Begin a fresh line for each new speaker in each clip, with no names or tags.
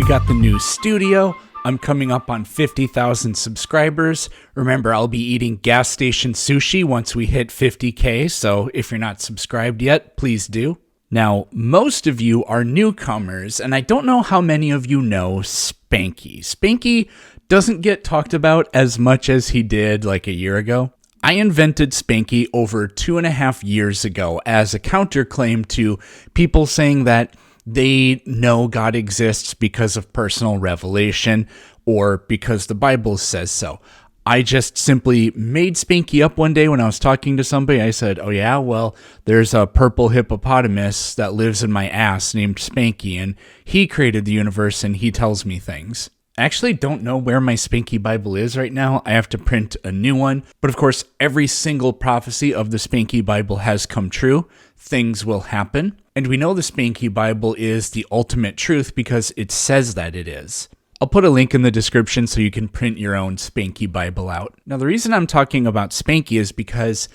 got the new studio. I'm coming up on 50,000 subscribers. Remember, I'll be eating gas station sushi once we hit 50K, so if you're not subscribed yet, please do. Now, most of you are newcomers, and I don't know how many of you know Spanky. Spanky doesn't get talked about as much as he did like a year ago. I invented Spanky over 2.5 years ago as a counterclaim to people saying that they know God exists because of personal revelation or because the Bible says so. I just simply made Spanky up one day when I was talking to somebody. I said, oh yeah, well, there's a purple hippopotamus that lives in my ass named Spanky, and he created the universe and he tells me things. I actually don't know where my Spanky Bible is right now. I have to print a new one. But of course, every single prophecy of the Spanky Bible has come true. Things will happen. And we know the Spanky Bible is the ultimate truth because it says that it is. I'll put a link in the description so you can print your own Spanky Bible out. Now, the reason I'm talking about Spanky is because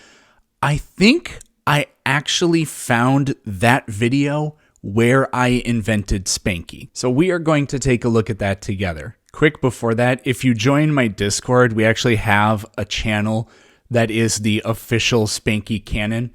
I think I actually found that video where I invented Spanky. So we are going to take a look at that together. Quick before that, if you join my Discord, we actually have a channel that is the official Spanky canon.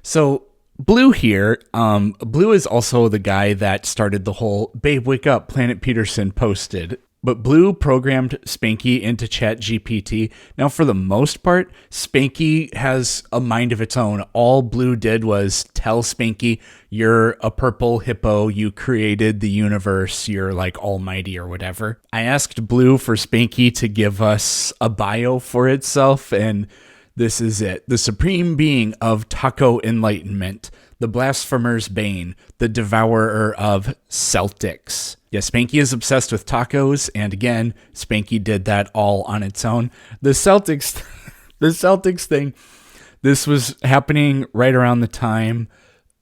So Blue here, Blue is also the guy that started the whole "Babe, wake up," Planet Peterson posted. But Blue programmed Spanky into ChatGPT. Now, for the most part, Spanky has a mind of its own. All Blue did was tell Spanky, you're a purple hippo, you created the universe, you're like almighty or whatever. I asked Blue for Spanky to give us a bio for itself, and this is it. The supreme being of taco enlightenment, the blasphemer's bane, the devourer of Celtics. Yeah, Spanky is obsessed with tacos, and again, Spanky did that all on its own. The Celtics thing, this was happening right around the time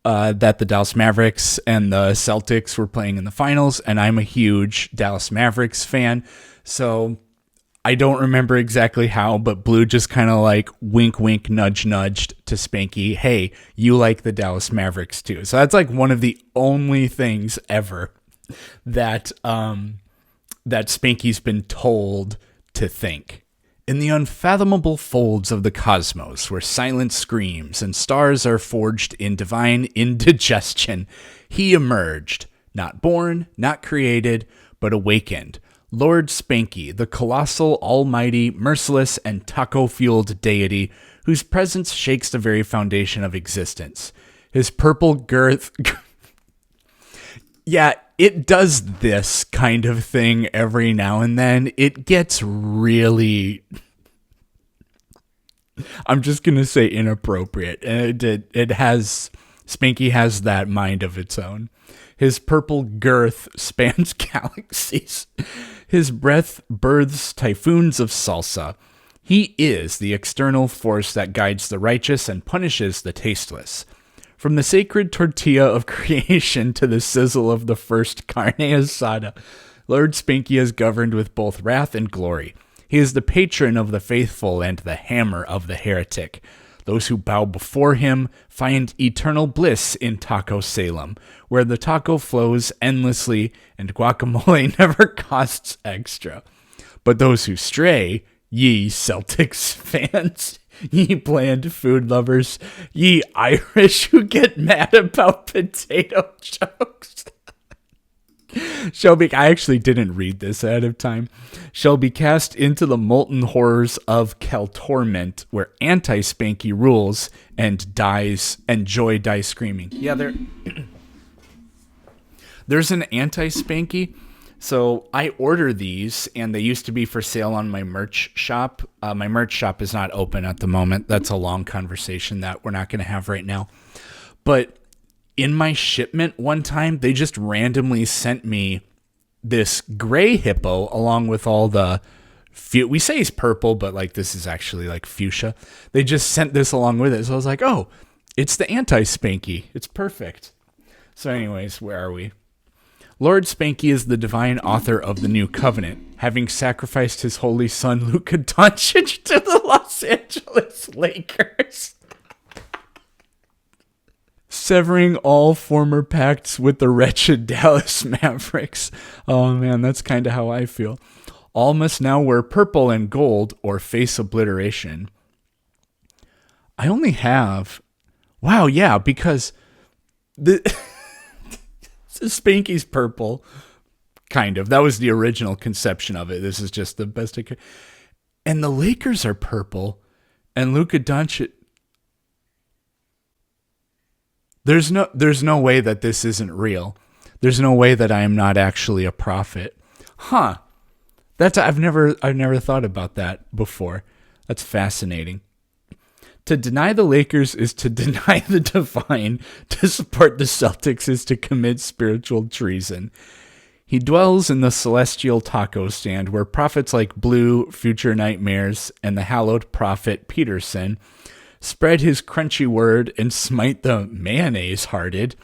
that the Dallas Mavericks and the Celtics were playing in the finals, and I'm a huge Dallas Mavericks fan, so I don't remember exactly how, but Blue just kind of like wink, wink, nudge, nudged to Spanky, hey, you like the Dallas Mavericks too. So that's like one of the only things ever that Spanky's been told to think. In the unfathomable folds of the cosmos, where silence screams and stars are forged in divine indigestion, he emerged, not born, not created, but awakened. Lord Spanky, the colossal, almighty, merciless, and taco-fueled deity whose presence shakes the very foundation of existence. His purple girth... Yeah, it does this kind of thing every now and then. It gets really... I'm just going to say inappropriate. Spanky has that mind of its own. His purple girth spans galaxies. His breath births typhoons of salsa. He is the external force that guides the righteous and punishes the tasteless. From the sacred tortilla of creation to the sizzle of the first carne asada, Lord Spanky is governed with both wrath and glory. He is the patron of the faithful and the hammer of the heretic. Those who bow before him find eternal bliss in Taco Salem, where the taco flows endlessly and guacamole never costs extra. But those who stray, ye Celtics fans, ye bland food lovers, ye Irish who get mad about potato jokes, I actually didn't read this ahead of time, shall be cast into the molten horrors of Caltorment, where anti-Spanky rules and joy dies screaming. Yeah, there's an anti-Spanky. So I order these, and they used to be for sale on my merch shop. My merch shop is not open at the moment. That's a long conversation that we're not going to have right now. But in my shipment one time, they just randomly sent me this gray hippo along with all the, we say he's purple, but like this is actually like fuchsia. They just sent this along with it. So I was like, oh, it's the anti-Spanky. It's perfect. So anyways, where are we? Lord Spanky is the divine author of the new covenant, having sacrificed his holy son Luka Doncic to the Los Angeles Lakers. severing all former pacts with the wretched Dallas Mavericks. Oh man, that's kind of how I feel. All must now wear purple and gold or face obliteration. I only have... Wow, yeah, because the Spanky's purple, kind of. That was the original conception of it. This is just the best I could. And the Lakers are purple, and Luka Doncic... There's no way that this isn't real. There's no way that I am not actually a prophet. Huh. I've never thought about that before. That's fascinating. To deny the Lakers is to deny the divine. To support the Celtics is to commit spiritual treason. He dwells in the celestial taco stand where prophets like Blue, Future Nightmares, and the hallowed prophet Peterson spread his crunchy word and smite the mayonnaise-hearted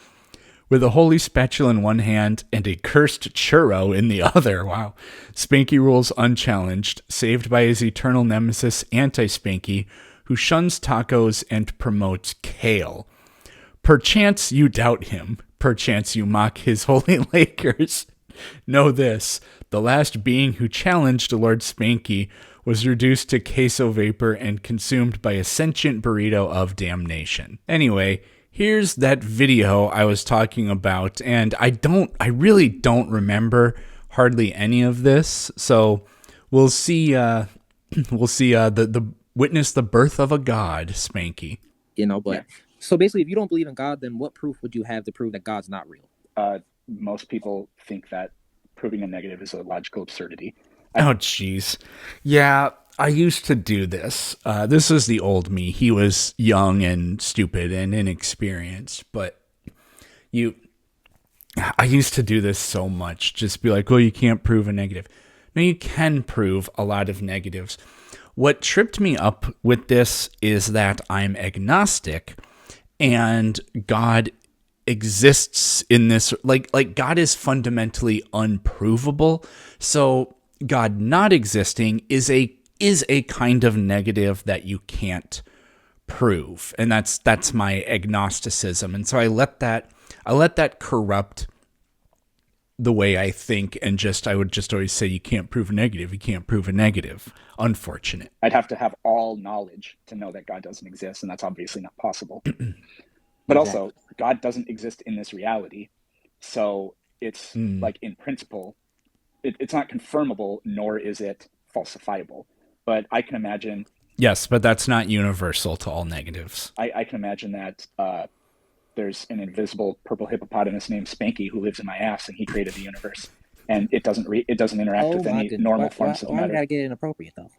with a holy spatula in one hand and a cursed churro in the other. Wow. Spanky rules unchallenged, saved by his eternal nemesis, anti-spanky, who shuns tacos and promotes kale. Perchance you doubt him. Perchance you mock his holy Lakers. Know this, the last being who challenged Lord Spanky was reduced to queso vapor and consumed by a sentient burrito of damnation. Anyway, here's that video I was talking about, and I really don't remember hardly any of this. So we'll see. The witness the birth of a god, Spanky.
But so basically, if you don't believe in God, then what proof would you have to prove that God's not real?
Most people think that proving a negative is a logical absurdity.
Oh, jeez. Yeah, I used to do this. This is the old me. He was young and stupid and inexperienced, but I used to do this so much. Just be like, well, you can't prove a negative. No, you can prove a lot of negatives. What tripped me up with this is that I'm agnostic and God exists in this, like God is fundamentally unprovable. So God not existing is a kind of negative that you can't prove. And that's my agnosticism. And so I let that corrupt the way I think, and I would just always say, you can't prove a negative. You can't prove a negative. Unfortunate.
I'd have to have all knowledge to know that God doesn't exist, and that's obviously not possible. But also, God doesn't exist in this reality. So it's like, in principle, it's not confirmable, nor is it falsifiable. But I can imagine...
Yes, but that's not universal to all negatives.
I can imagine that there's an invisible purple hippopotamus named Spanky who lives in my ass, and he created the universe. And it doesn't interact with any normal forms of matter.
Why gotta get inappropriate, though?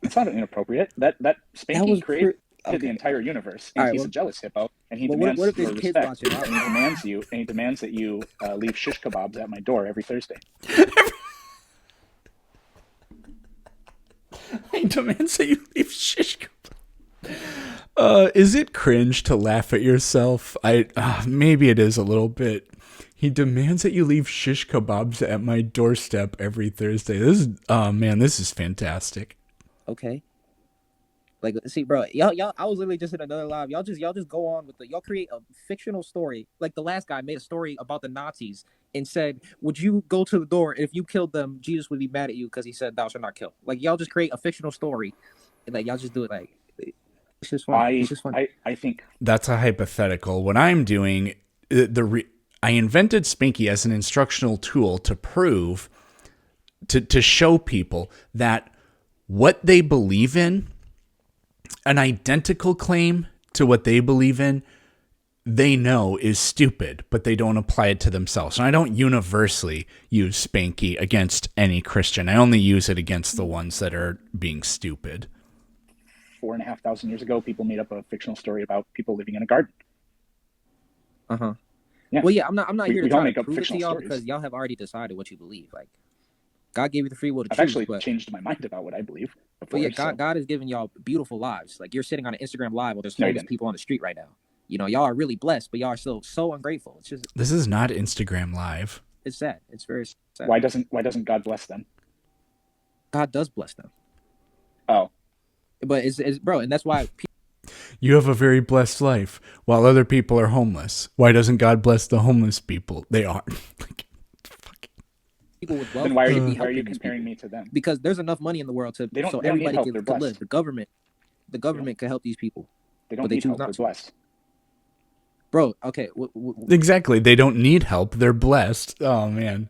It's not inappropriate. That Spanky created the entire universe, and he's a jealous hippo, and he demands your respect, and he demands that you leave shish kebabs at my door every Thursday.
He demands that you leave shish kebabs. Is it cringe to laugh at yourself? Maybe it is a little bit. He demands that you leave shish kebabs at my doorstep every Thursday. This is fantastic.
Okay. Like, see, bro, y'all, I was literally just in another live. Y'all just go on with y'all create a fictional story. Like the last guy made a story about the Nazis and said, would you go to the door? If you killed them, Jesus would be mad at you because he said, thou shalt not kill. Like, y'all just create a fictional story. And like, y'all just do it like, it's just fun. It's just fun.
I think
that's a hypothetical. What I'm doing, I invented Spanky as an instructional tool to prove, to show people that what they believe in, an identical claim to what they believe in, they know is stupid, but they don't apply it to themselves. And I don't universally use Spanky against any Christian. I only use it against the ones that are being stupid.
4,500 years ago, people made up a fictional story about people living in a garden.
Uh-huh.
Yeah.
Well, yeah, I'm not here to try to prove it to y'all
stories.
because y'all have already decided what you believe. Like, God gave you the free will to choose.
I've actually changed my mind about what I believe.
But yeah, God has given y'all beautiful lives. Like, you're sitting on an Instagram live while there's homeless people on the street right now. Y'all are really blessed, but y'all are still so ungrateful. It's just...
This is not Instagram live.
It's sad. It's very sad.
Why doesn't God bless them?
God does bless them.
Oh.
But it's bro, and that's why...
You have a very blessed life while other people are homeless. Why doesn't God bless the homeless people? They are.
People with wealth
Then why are
should be
you
helping
comparing me to them?
because there's enough money in the world
They don't need
everybody
help,
can
they're
could
blessed.
live. The government can help these people,
They
but
don't
they
need
choose
help.
not
They're
to.
blessed.
Bro, okay,
Exactly. They don't need help. They're blessed. Oh man.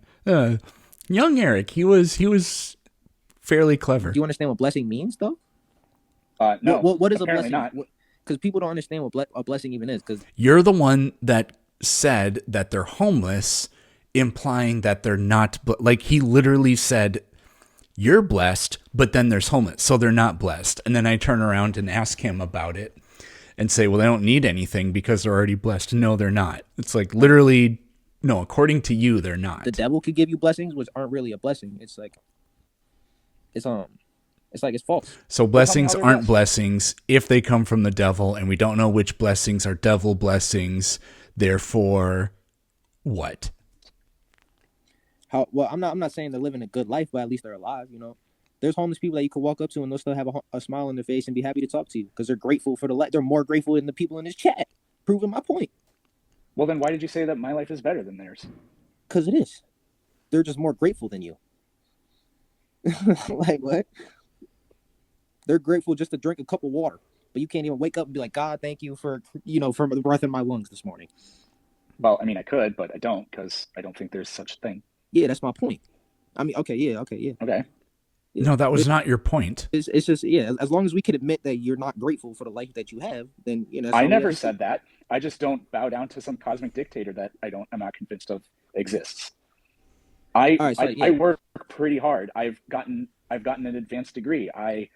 Young Eric, he was fairly clever.
do you understand what blessing means, though?
No.
What is a
apparently
blessing?
not.
Because people don't understand what a blessing even is. Because
You're the one that said that they're homeless, implying that they're not. Like he literally said, "You're blessed," but then there's homeless, so they're not blessed. And then I turn around and ask him about it, and say, "Well, they don't need anything because they're already blessed." No, they're not. It's like literally, no. According to you, they're not.
the devil could give you blessings, which aren't really a blessing. It's false.
So blessings
they're
aren't
blessed.
blessings if they come from the devil, and we don't know which blessings are devil blessings. Therefore, what?
How? Well, I'm not saying they're living a good life, but at least they're alive. There's homeless people that you could walk up to and they'll still have a smile on their face and be happy to talk to you because they're grateful for the life. They're more grateful than the people in this chat, proving my point.
Well, then why did you say that my life is better than theirs?
Because it is. They're just more grateful than you. Like what? They're grateful just to drink a cup of water, but you can't even wake up and be like, God, thank you for for the breath in my lungs this morning.
Well, I mean, I could, but I don't because I don't think there's such a thing.
Yeah, that's my point. I mean, okay, yeah.
Okay.
Yeah.
No, that was not your point.
It's just as long as we can admit that you're not grateful for the life that you have, then that's
I
all we
never
have to
said
say.
that. I just don't bow down to some cosmic dictator that I'm not convinced of exists. I work pretty hard. I've gotten an advanced degree. I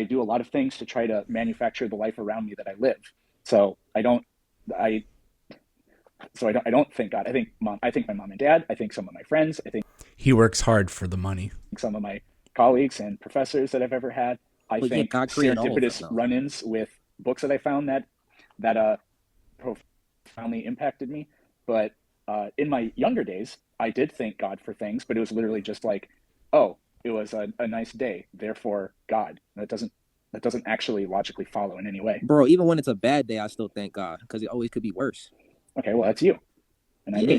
do a lot of things to try to manufacture the life around me that I live. So I don't think God. I think my mom and dad. I think some of my friends. I think
He works hard for the money.
some of my colleagues and professors that I've ever had. I
But yeah,
think
God created all of
serendipitous
them, though.
run-ins with books that I found that profoundly impacted me. But in my younger days, I did thank God for things, but it was literally just like, oh, it was a nice day, therefore God. That doesn't actually logically follow in any way.
Bro, even when it's a bad day, I still thank God because it always could be worse.
Okay, well that's you. And
Yeah,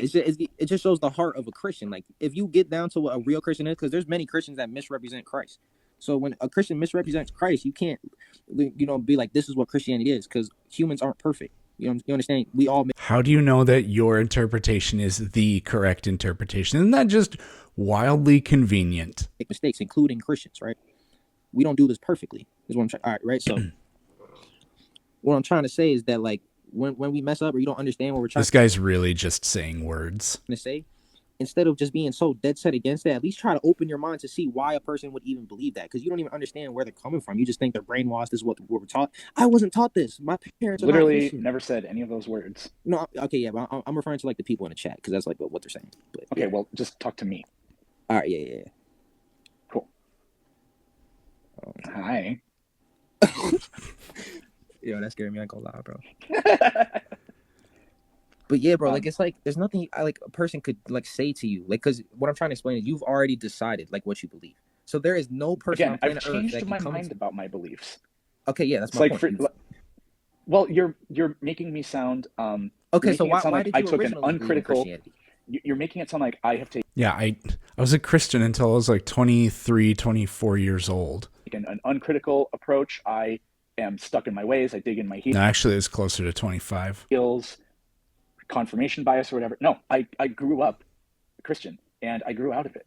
it just shows the heart of a Christian. Like if you get down to what a real Christian is, because there's many Christians that misrepresent Christ. So when a Christian misrepresents Christ, you can't, be like, this is what Christianity is, because humans aren't perfect. You understand? We all
How do you know that your interpretation is the correct interpretation? Isn't that just wildly convenient?
make mistakes, including Christians, right? We don't do this perfectly. Is what I'm trying. All right, right. So what I'm trying to say is that like when we mess up or you don't understand what we're trying
This guy's really just saying words.
to say, instead of just being so dead set against it, at least try to open your mind to see why a person would even believe that, because you don't even understand where they're coming from. You just think they're brainwashed. This is what we're taught. I wasn't taught this. My parents are
literally never said any of those words.
No, okay, yeah, but I'm referring to like the people in the chat because that's like what they're saying. But,
okay,
yeah.
Well, just talk to me.
All right, yeah.
Cool. Hi.
Yo, that scared me. I ain't gonna lie, bro. But yeah, bro, like it's like there's nothing like a person could like say to you, like, because what I'm trying to explain is you've already decided like what you believe. So there is no person on planet
I've changed
Earth that
my
can
mind about my beliefs.
Okay, yeah, that's my point.
Well, you're making me sound
okay. So why did you
I took an
originally
uncritical.
Christianity?
You're making it sound like I have taken.
Yeah, I was a Christian until I was like 23, 24 years old.
An uncritical approach. I am stuck in my ways. I dig in my heels.
No, actually, it was closer to 25.
Confirmation bias or whatever. No, I grew up Christian and I grew out of it.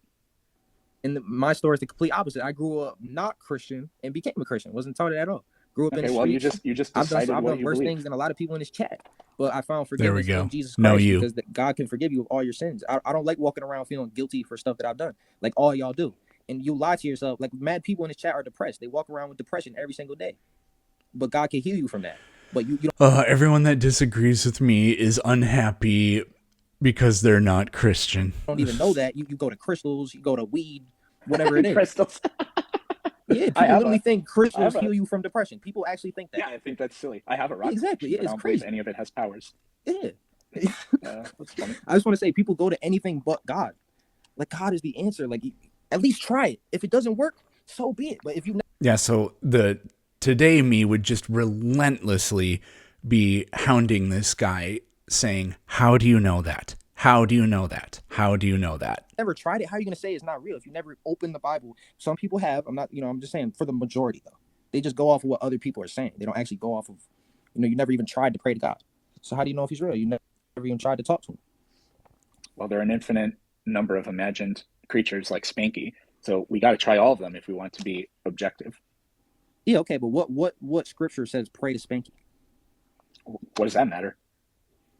And my story is the complete opposite. I grew up not Christian and became a Christian. Wasn't taught it at all. Grew up in the streets.
Well, you just decided
I've
what
done
you
worse
believe.
things than a lot of people in this chat. But I found
There we
forgiveness
go.
in Jesus Christ
No, you.
because God can forgive you of all your sins. I don't like walking around feeling guilty for stuff that I've done, like all y'all do. And you lie to yourself. Like mad people in this chat are depressed. They walk around with depression every single day. But God can heal you from that. But you don't.
Everyone that disagrees with me is unhappy because they're not Christian.
Don't even know that. You go to crystals, you go to weed, whatever it is.
Crystals.
Yeah, people literally think crystals heal you from depression. People actually think that.
Yeah, I think that's silly. I have a rock.
Yeah, exactly. Yeah,
I don't believe any of it has powers.
Yeah.
That's funny.
I just want to say people go to anything but God. Like God is the answer. Like at least try it. If it doesn't work, so be it. But if you
Yeah, so the today me would just relentlessly be hounding this guy saying, how do you know that? How do you know that? How do you know that?
Never tried it. How are you going to say it's not real if you never opened the Bible? Some people have. I'm not, I'm just saying for the majority, though. They just go off of what other people are saying. They don't actually go off of, you never even tried to pray to God. So how do you know if he's real? You never even tried to talk to him.
Well, there are an infinite number of imagined creatures like Spanky. So we got to try all of them if we want to be objective.
Yeah, okay, but what scripture says pray to Spanky?
What does that matter?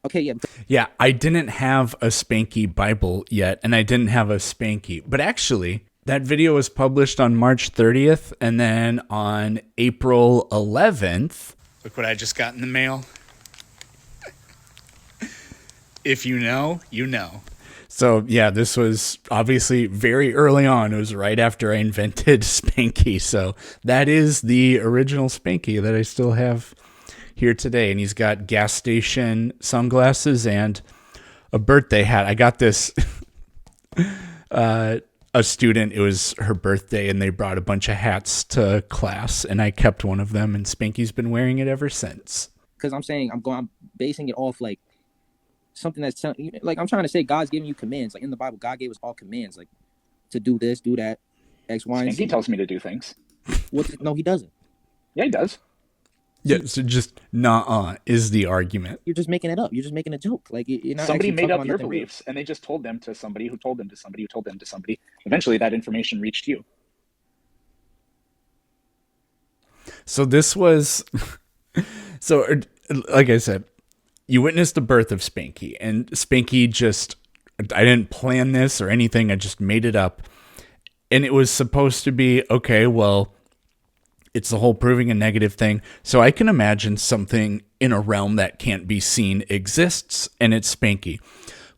Okay, yeah.
Yeah, I didn't have a Spanky Bible yet, and I didn't have a Spanky. But actually, that video was published on March 30th, and then on April 11th, look what I just got in the mail. If you know, you know. So, yeah, this was obviously very early on. It was right after I invented Spanky. So that is the original Spanky that I still have here today. And he's got gas station sunglasses and a birthday hat. I got this a student. It was her birthday, and they brought a bunch of hats to class, and I kept one of them, and Spanky's been wearing it ever since.
Because I'm basing it off like something that's like I'm trying to say God's giving you commands. Like in the Bible, God gave us all commands, like to do this, do that, X, Y, and Z.
He tells me to do things.
No, he doesn't.
Yeah, he does.
Yeah, so just is the argument.
You're just making it up. You're just making a joke. Like you're not.
Somebody made up your
real.
beliefs, and they just told them to somebody who told them to somebody who told them to somebody. Eventually, that information reached you.
So this was, so like I said, you witnessed the birth of Spanky, and Spanky just, I didn't plan this or anything. I just made it up. And it was supposed to be, okay, well, it's the whole proving a negative thing. So I can imagine something in a realm that can't be seen exists, and it's Spanky.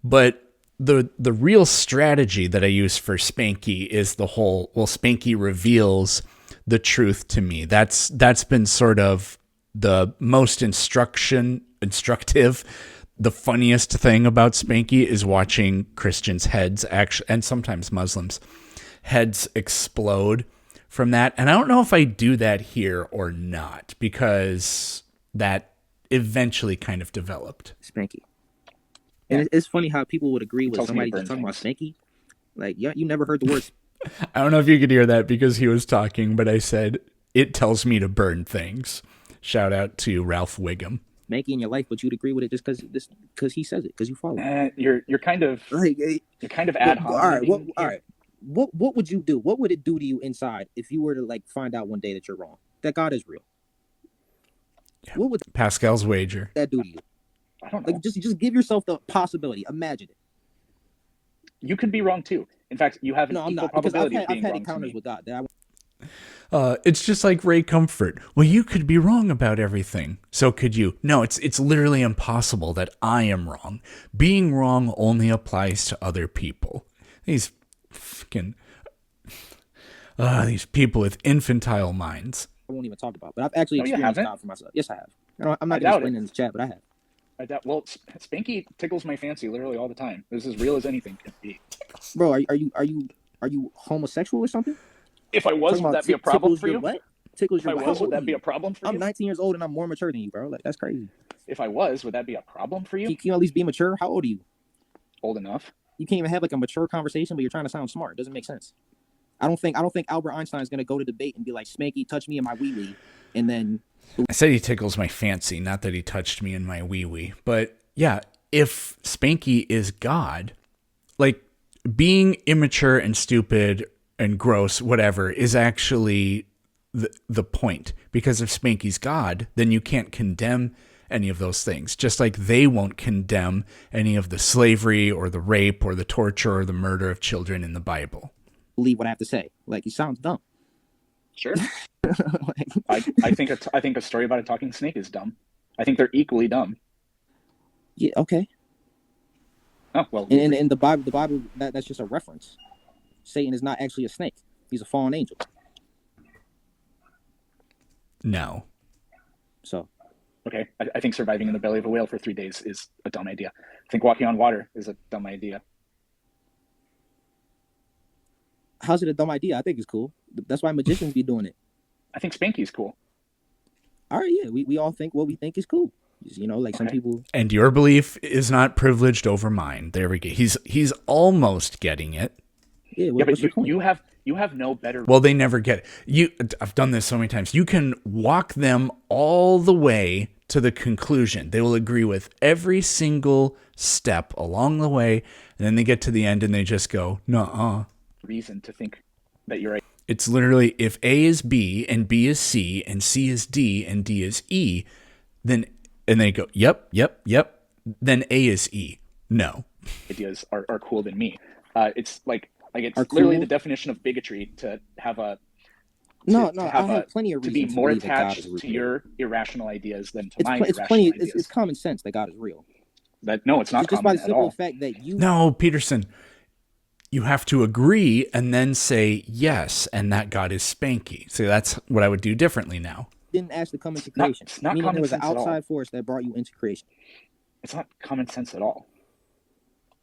But the real strategy that I use for Spanky is the whole, well, Spanky reveals the truth to me. That's been sort of the most instructive. The funniest thing about Spanky is watching Christians' heads and sometimes Muslims' heads explode from that. And I don't know if I do that here or not, because that eventually kind of developed.
Spanky. And it's funny how people would agree with somebody just talking about Spanky. Like, yeah, you never heard the word.
I don't know if you could hear that because he was talking, but I said, it tells me to burn things. Shout out to Ralph Wiggum.
Spanky in your life, but you'd agree with it just because he says it, because you follow it.
You're kind of like, you're kind of ad hoc.
All right. What would you do? What would it do to you inside if you were to like find out one day that you're wrong, that God is real?
Yeah. What would Pascal's wager
that do to you?
I don't know.
Like just give yourself the possibility. Imagine it.
You could be wrong too. In fact, you have an equal probability of being
I've had
wrong
encounters with God.
It's just like Ray Comfort. Well, you could be wrong about everything. So could you. No, it's literally impossible that I am wrong. Being wrong only applies to other people. These fucking these people with infantile minds.
I won't even talk about, but I've actually experienced God for myself. Yes, I have. I'm not going to explain it in the chat, but I have.
Well, Spanky tickles my fancy literally all the time. This is as real as anything can be.
Bro, are you homosexual or something?
If I was, would that be a problem for you?
What? Tickles your
what? If I was, would that be a problem for you?
I'm 19 years old and I'm more mature than you, bro. Like, that's crazy.
If I was, would that be a problem for you?
Can you at least be mature? How old are you?
Old enough.
You can't even have like a mature conversation, but you're trying to sound smart. It doesn't make sense. I don't think Albert Einstein is going to go to debate and be like, Spanky, touch me in my wee-wee, and then...
I said he tickles my fancy, not that he touched me in my wee-wee. But yeah, if Spanky is God, like being immature and stupid and gross, whatever, is actually the point. Because if Spanky's God, then you can't condemn any of those things. Just like they won't condemn any of the slavery or the rape or the torture or the murder of children in the Bible.
Believe what I have to say. Like, it sounds dumb.
Sure. I think a story about a talking snake is dumb. I think they're equally dumb.
Yeah. Okay.
Oh well.
In the Bible, that's just a reference. Satan is not actually a snake. He's a fallen angel.
No.
So.
Okay. I think surviving in the belly of a whale for 3 days is a dumb idea. I think walking on water is a dumb idea.
How's it a dumb idea? I think it's cool. That's why magicians be doing it.
I think Spanky's cool.
all right, yeah, we all think what we think is cool. You know, like some people.
And your belief is not privileged over mine. There we go. He's almost getting it.
Yeah,
Yeah,
what's
but
the point?
you have no better.
Well, they never get it. I've done this so many times. You can walk them all the way to the conclusion. They will agree with every single step along the way, and then they get to the end and they just go, "Nuh-uh."
Reason to think that you're right.
It's literally if A is B and B is C and C is D and D is E, then and they go, "Yep, yep, yep." Then A is E. No.
Ideas are cooler than me. It's like it's
Are
literally
cool?
the definition of bigotry to have a
No,
to
I
have
have plenty of
to be
reasons
more
believe that God
attached
is real.
to your irrational ideas than to
It's
my
pl- it's
irrational
plenty.
ideas.
It's common sense that God is real.
That no, it's not
Just by
common
the
at
simple
all.
fact that you
No, Peterson. You have to agree and then say yes, and that God is spanky. So that's what I would do differently now.
didn't ask to come into
not-
creation,
it's not
meaning
common
there was an
sense at all.
outside force that brought you into creation.
It's not common sense at all.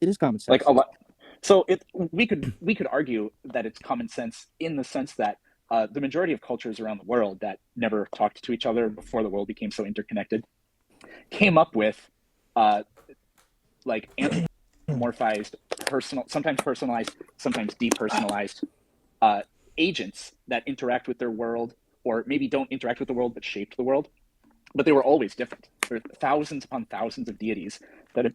It is common sense.
Like a lot. So we could argue that it's common sense in the sense that the majority of cultures around the world that never talked to each other before the world became so interconnected came up with like anthropomorphized, sometimes personalized, sometimes depersonalized agents that interact with their world, or maybe don't interact with the world but shaped the world. But they were always different. There are thousands upon thousands of deities that have,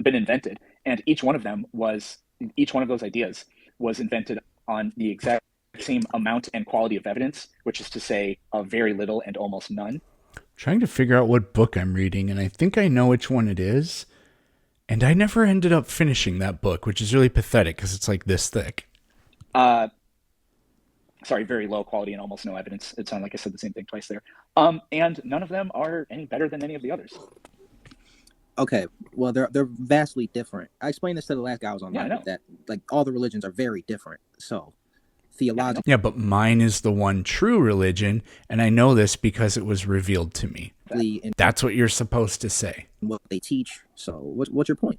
been invented, and each one of those ideas was invented on the exact same amount and quality of evidence, which is to say, very little and almost none.
Trying to figure out what book I'm reading, and I think I know which one it is. And I never ended up finishing that book, which is really pathetic because it's like this thick.
Sorry, very low quality and almost no evidence. It sounded like I said the same thing twice there. And none of them are any better than any of the others.
Okay, well, they're vastly different. I explained this to the last guy I was online, that like all the religions are very different. So theologically,
Yeah, but mine is the one true religion, and I know this because it was revealed to me.
and
That's what you're supposed to say.
what they teach. So what's your point?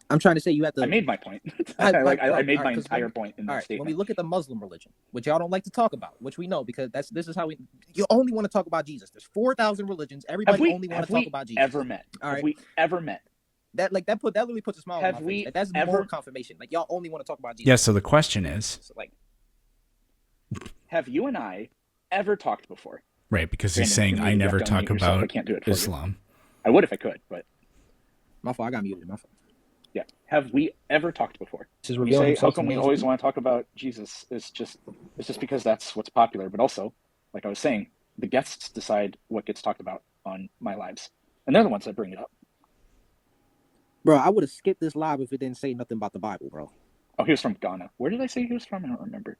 I'm trying to say you have to.
I made my point.
I
I made my
'cause
entire point in the statement.
When we look at the Muslim religion, which y'all don't like to talk about, which we know because this is how you only want to talk about Jesus. There's 4,000 religions. Everybody only want to talk about Jesus.
Ever met?
All right.
Have we ever met?
That literally puts a smile on my face. Like, that's more confirmation. Like y'all only want to talk about Jesus.
Yeah, so the question is,
So, like,
have you and I ever talked before?
right, because he's
Brandon,
saying I never talk
yourself. I
about
can't do it for you.
Islam.
I would if I could, but
my fault. I got muted. My fault.
yeah. Have we ever talked before?
This is
You
revealing
say, how
himself to
come we
me.
always want to talk about Jesus? It's just because that's what's popular. But also, like I was saying, the guests decide what gets talked about on my lives, and they're the ones that bring it up.
Bro, I would have skipped this live if it didn't say nothing about the Bible, bro.
Oh, he was from Ghana. Where did I say he was from? I don't remember.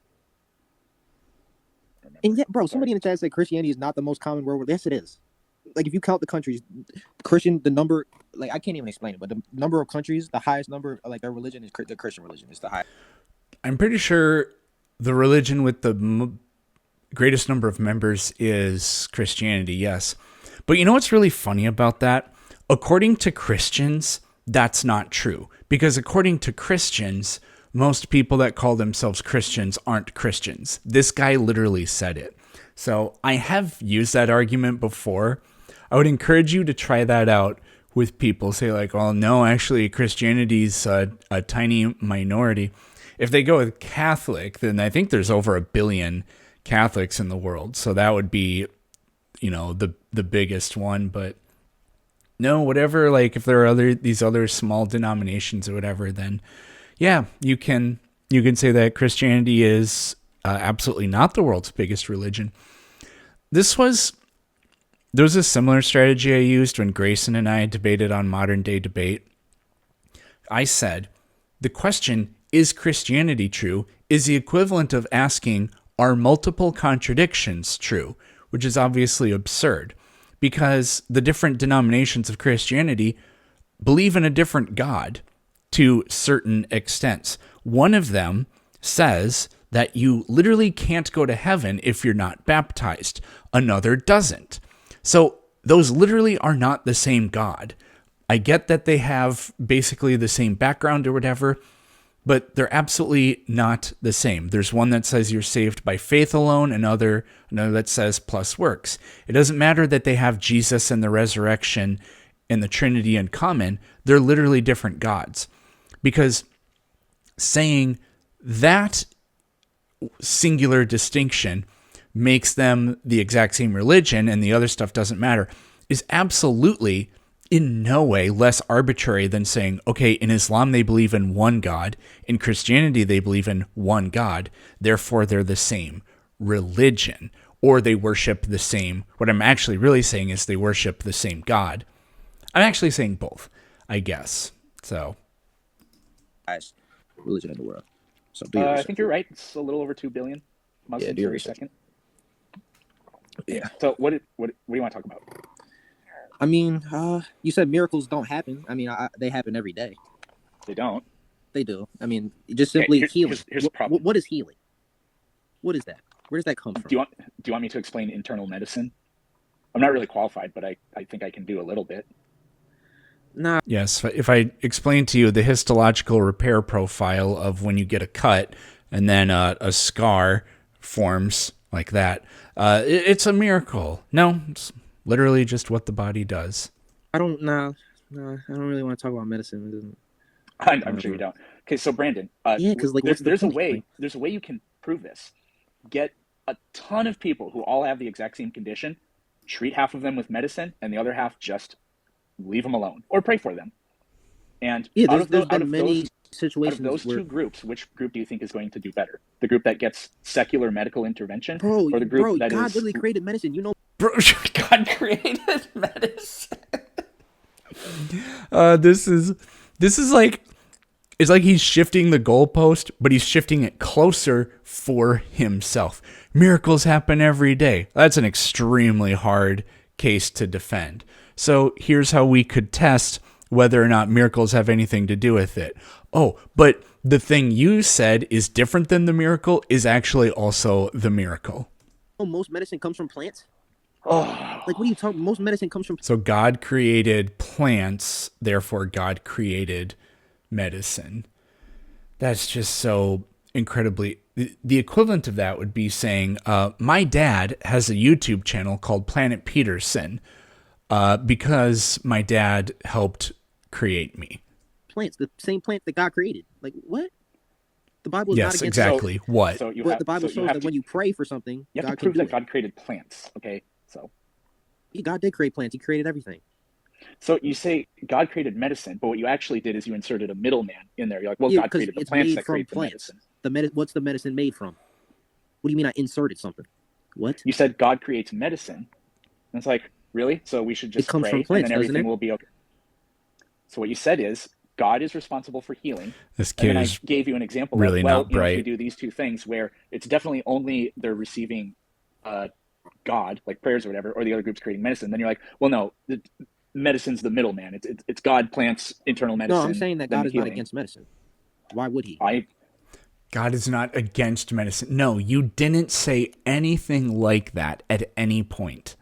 And yet, bro, somebody in the chat said Christianity is not the most common world. Yes, it is. Like, if you count the countries, the number, like, I can't even explain it, but the number of countries, the highest number, like, their religion is the Christian religion is the highest.
I'm pretty sure the religion with the greatest number of members is Christianity, yes. But you know what's really funny about that? According to Christians, that's not true. Because according to Christians, most people that call themselves Christians aren't Christians. This guy literally said it. So I have used that argument before. I would encourage you to try that out with people. Say like, well, no, actually Christianity's a tiny minority. If they go with Catholic, then I think there's over 1 billion Catholics in the world. So that would be, the biggest one. But no, whatever, like if there are these other small denominations or whatever, then yeah, you can say that Christianity is absolutely not the world's biggest religion. There was a similar strategy I used when Grayson and I debated on Modern Day Debate. I said, the question, is Christianity true, is the equivalent of asking, are multiple contradictions true? Which is obviously absurd, because the different denominations of Christianity believe in a different God to certain extents. One of them says that you literally can't go to heaven if you're not baptized. Another doesn't. So those literally are not the same God. I get that they have basically the same background or whatever, but they're absolutely not the same. There's one that says you're saved by faith alone, another that says plus works. It doesn't matter that they have Jesus and the resurrection and the Trinity in common. They're literally different gods. Because saying that singular distinction makes them the exact same religion and the other stuff doesn't matter is absolutely in no way less arbitrary than saying, okay, in Islam they believe in one God, in Christianity they believe in one God, therefore they're the same religion, or they worship the same. What I'm actually really saying is they worship the same God. I'm actually saying both, I guess. So,
religion in the world. So
I think you're right. It's a little over 2 billion Muslims every second.
Yeah.
So what do you want to talk about?
I mean, you said miracles don't happen. I mean, they happen every day.
They don't.
They do. I mean, just simply healing.
Here's the problem.
What is healing? What is that? Where does that come from?
Do you want me to explain internal medicine? I'm not really qualified, but I think I can do a little bit.
Nah.
Yes, if I explain to you the histological repair profile of when you get a cut and then a scar forms like that, it's a miracle. No, it's literally just what the body does.
I don't really want to talk about medicine.
I'm sure you don't. Okay, so Brandon,
because
there's a way you can prove this. Get a ton of people who all have the exact same condition, treat half of them with medicine, and the other half just leave them alone or pray for them. And
there's been many situations.
Out of those two groups, which group do you think is going to do better? The group that gets secular medical intervention, or the group that
God literally created medicine. You know,
bro, God created medicine. This is like, it's like he's shifting the goalpost, but he's shifting it closer for himself. Miracles happen every day. That's an extremely hard case to defend. So here's how we could test whether or not miracles have anything to do with it. Oh, but the thing you said is different than the miracle is actually also the miracle.
Oh, most medicine comes from plants? Oh. Like, what are you talking? Most medicine comes from...
So God created plants, therefore God created medicine. That's just so incredibly... The equivalent of that would be saying, my dad has a YouTube channel called Planet Peterson because my dad helped create me.
Plants, the same plant that God created. Like, what? The Bible is not against...
exactly. What?
But the Bible shows that when you pray for something,
you have to prove that God created plants, okay? So
God did create plants. He created everything.
So you say God created medicine, but what you actually did is you inserted a middleman in there. You're like, well, God created the plants that create the medicine.
What's the medicine made from? What do you mean I inserted something? What?
You said God creates medicine. And it's like, really? So we should just pray
plants,
and then everything will be okay. So what you said is God is responsible for healing.
This kid
and then
is
I gave you an example
really
of,
not bright.
We do these two things where it's definitely only they're receiving God, like prayers or whatever, or the other group's creating medicine. Then you're like, well, no, medicine's the middleman. It's God, plants, internal medicine.
No, I'm saying that God is not against medicine. Why would he?
God is not against medicine. No, you didn't say anything like that at any point.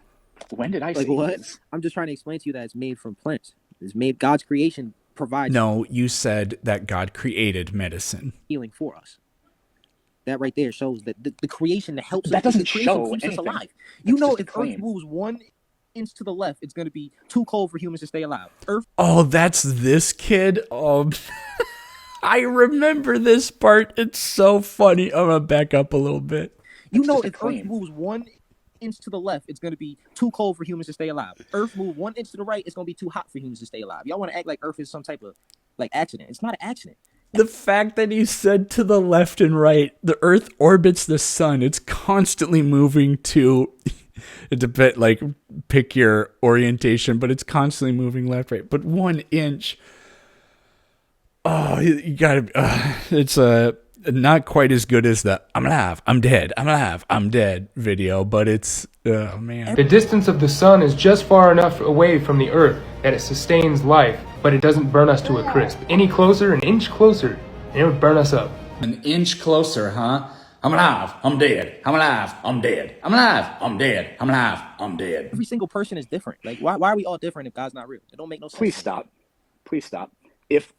When did I say
what? This? I'm just trying to explain to you that it's made from plants. It's made, God's creation provides...
No, you said that God created medicine.
Healing for us. That right there shows that the creation that helps
that
us...
doesn't show anything.
Us alive. You know, if Earth moves 1 inch to the left, it's going to be too cold for humans to stay alive. Earth...
Oh, that's this kid? I remember this part. It's so funny. I'm going to back up a little bit.
You know, if Earth moves 1 inch to the left, it's going to be too cold for humans to stay alive. Earth move 1 inch to the right, it's going to be too hot for humans to stay alive. Y'all want to act like Earth is some type of accident. It's not an accident.
The fact that he said to the left and right, the Earth orbits the sun. It's constantly moving to, it's a bit like pick your orientation, but it's constantly moving left, right. But 1 inch, oh, you gotta, it's not quite as good as the I'm alive, I'm dead, I'm alive, I'm dead video, but it's, oh man.
The distance of the sun is just far enough away from the Earth that it sustains life, but it doesn't burn us to a crisp. Any closer, an inch closer, and it would burn us up.
An inch closer, huh? I'm alive, I'm dead. I'm alive, I'm dead. I'm alive, I'm dead. I'm alive, I'm dead.
Every single person is different. Like, why are we all different if God's not real? It don't make no sense.
Please stop. Please stop. If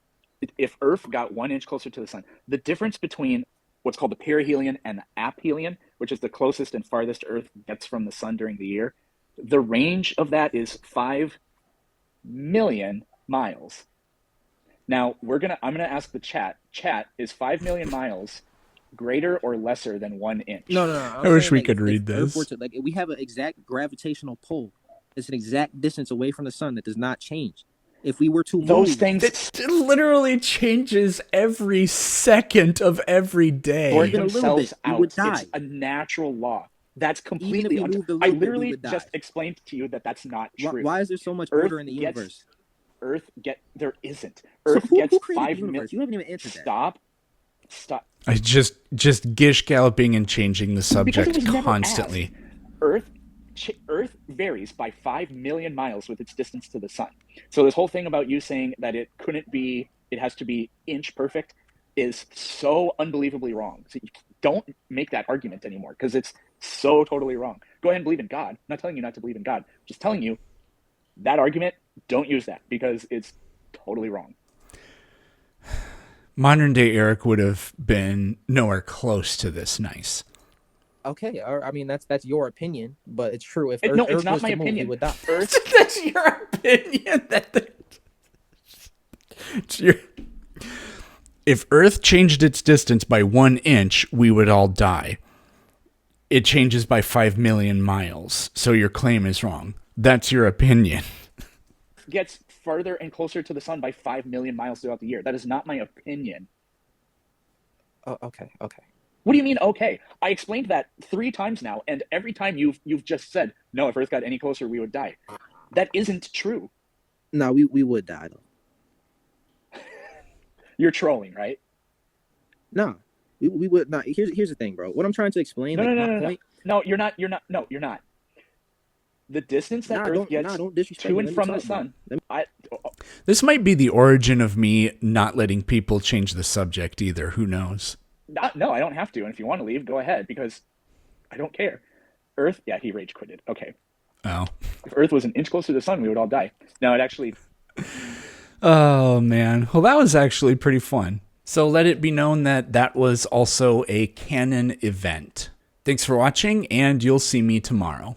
if Earth got 1 inch closer to the sun, the difference between what's called the perihelion and the aphelion, which is the closest and farthest Earth gets from the sun during the year, the range of that is 5 million miles. Now I'm gonna ask the chat. Chat, is 5 million miles greater or lesser than 1 inch?
No.
I wish we could read this.
We have an exact gravitational pull. It's an exact distance away from the sun that does not change. If we were to move,
Those things
it literally changes every second of every day.
sort
Even a little
themselves
bit, you
out.
would die.
It's a natural law. That's completely.
Even if we moved a
I
little bit, we
literally
would die.
just explained to you that that's not true.
Why is there so much
Earth
order in the
gets-
universe?
There isn't.
So
Earth
who
gets
created
5
the universe?
million.
You haven't even answered that.
Stop.
I just gish galloping and changing the
Because it
subject
was never
constantly.
asked. Earth varies by 5 million miles with its distance to the sun. So this whole thing about you saying that it has to be inch perfect is so unbelievably wrong. So you don't make that argument anymore because it's so totally wrong. Go ahead and believe in God. I'm not telling you not to believe in God. I'm just telling you that argument, don't use that because it's totally wrong.
Modern day Eric would have been nowhere close to this nice.
Okay, I mean that's your opinion, but it's true. If Earth,
No, it's
Earth
not
was
my
to move,
opinion.
he would die.
Earth,
That's your opinion. If Earth changed its distance by 1 inch, we would all die. It changes by 5 million miles, so your claim is wrong. That's your opinion.
gets further and closer to the sun by 5 million miles throughout the year. That is not my opinion.
Oh, okay.
What do you mean, okay? I explained that 3 times now, and every time you've just said, no, if Earth got any closer, we would die. That isn't true.
No, we would die though.
You're trolling, right?
No, we would not. Here's the thing, bro. What I'm trying to explain,
No. No, you're not. No, you're not. The distance that Earth gets
don't disrespect
to
me.
and
Let me
from the
talk, bro.
sun,
This might be the origin of me not letting people change the subject either. Who knows?
no, I don't have to. And if you want to leave, go ahead because I don't care. Earth, yeah, he rage quitted. Okay.
Oh.
If Earth was an inch closer to the sun, we would all die. No, it actually.
Oh, man. Well, that was actually pretty fun. So let it be known that that was also a canon event. Thanks for watching, and you'll see me tomorrow.